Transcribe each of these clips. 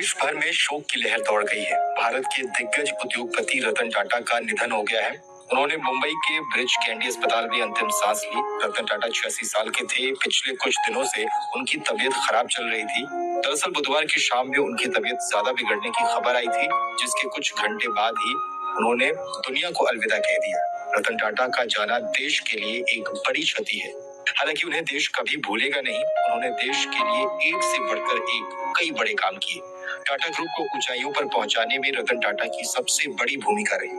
देश भर में शोक की लहर दौड़ गई है। भारत के दिग्गज उद्योगपति रतन टाटा का निधन हो गया है। उन्होंने मुंबई के ब्रिच कैंडी अस्पताल में अंतिम सांस ली। रतन टाटा 86 साल के थे। पिछले कुछ दिनों से उनकी तबीयत खराब चल रही थी। दरअसल बुधवार की शाम में उनकी तबीयत ज्यादा बिगड़ने की खबर आई थी, जिसके कुछ घंटे बाद ही उन्होंने दुनिया को अलविदा कह दिया। रतन टाटा का जाना देश के लिए एक बड़ी क्षति है। हालांकि उन्हें देश कभी भूलेगा नहीं। उन्होंने देश के लिए एक से बढ़कर एक कई बड़े काम किए। टाटा ग्रुप को ऊंचाइयों पर पहुंचाने में रतन टाटा की सबसे बड़ी भूमिका रही।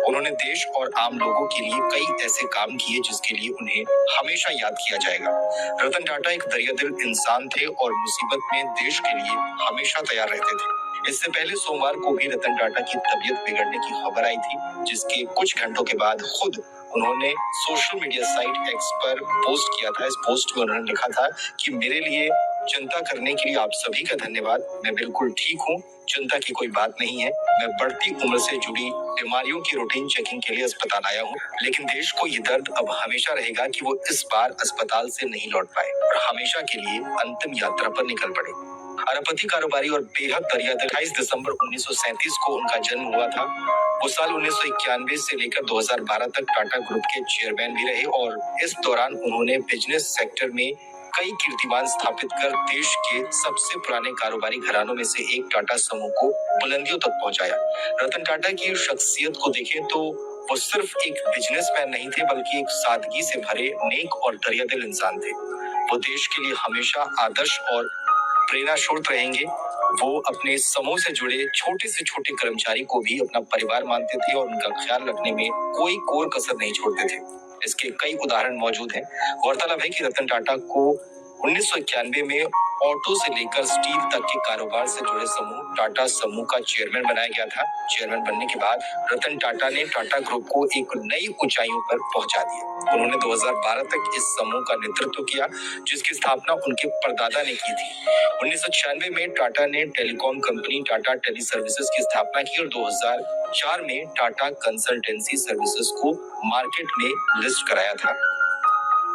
उन्होंने देश और आम लोगों के लिए कई ऐसे काम किए जिसके लिए उन्हें हमेशा याद किया जाएगा। रतन टाटा एक दरियादिल इंसान थे और मुसीबत में देश के लिए हमेशा तैयार रहते थे। इससे पहले सोमवार को भी रतन टाटा की तबीयत बिगड़ने की खबर आई थी, जिसके कुछ घंटों के बाद खुद उन्होंने सोशल मीडिया साइट एक्स पर पोस्ट किया था। इस पोस्ट में उन्होंने लिखा था कि मेरे लिए चिंता करने के लिए आप सभी का धन्यवाद। मैं बिल्कुल ठीक हूँ। चिंता की कोई बात नहीं है। मैं बढ़ती उम्र से जुड़ी बीमारियों की रूटीन चेकिंग के लिए अस्पताल आया हूँ, लेकिन देश को ये दर्द अब हमेशा रहेगा कि वो इस बार अस्पताल से नहीं लौट पाए और हमेशा के लिए अंतिम यात्रा पर निकल पड़े। अरबपति कारोबारी और बेहद दरियादिल 28 दिसंबर 1937 को उनका जन्म हुआ था। वो साल 1991 से लेकर 2012 तक टाटा ग्रुप के चेयरमैन भी रहे और इस दौरान उन्होंने बिजनेस सेक्टर में कई कीर्तिमान स्थापित कर देश के सबसे पुराने कारोबारी घरानों में से एक टाटा समूह को बुलंदियों तक पहुंचाया। रतन टाटा की शख्सियत को देखें तो वो सिर्फ एक बिजनेसमैन नहीं थे, बल्कि एक सादगी से भरे नेक और दरियादिल इंसान थे। वो देश के लिए हमेशा आदर्श और प्रेरणा स्रोत रहेंगे। वो अपने समूह से जुड़े छोटे से छोटे कर्मचारी को भी अपना परिवार मानते थे और उनका ख्याल रखने में कोई कोर कसर नहीं छोड़ते थे। इसके कई उदाहरण मौजूद हैं। गौरतलब है कि रतन टाटा को 1991 में ऑटो से लेकर स्टील तक के कारोबार से जुड़े समूह टाटा समूह का चेयरमैन बनाया गया था। चेयरमैन बनने के बाद रतन टाटा ने टाटा ग्रुप को एक नई ऊंचाइयों पर पहुंचा दिया। उन्होंने 2012 तक इस समूह का नेतृत्व किया, जिसकी स्थापना उनके परदादा ने की थी। 1996 में टाटा ने telecom company Tata tele services की स्थापना की और 2004 में टाटा कंसल्टेंसी सर्विसेज को मार्केट में लिस्ट कराया था।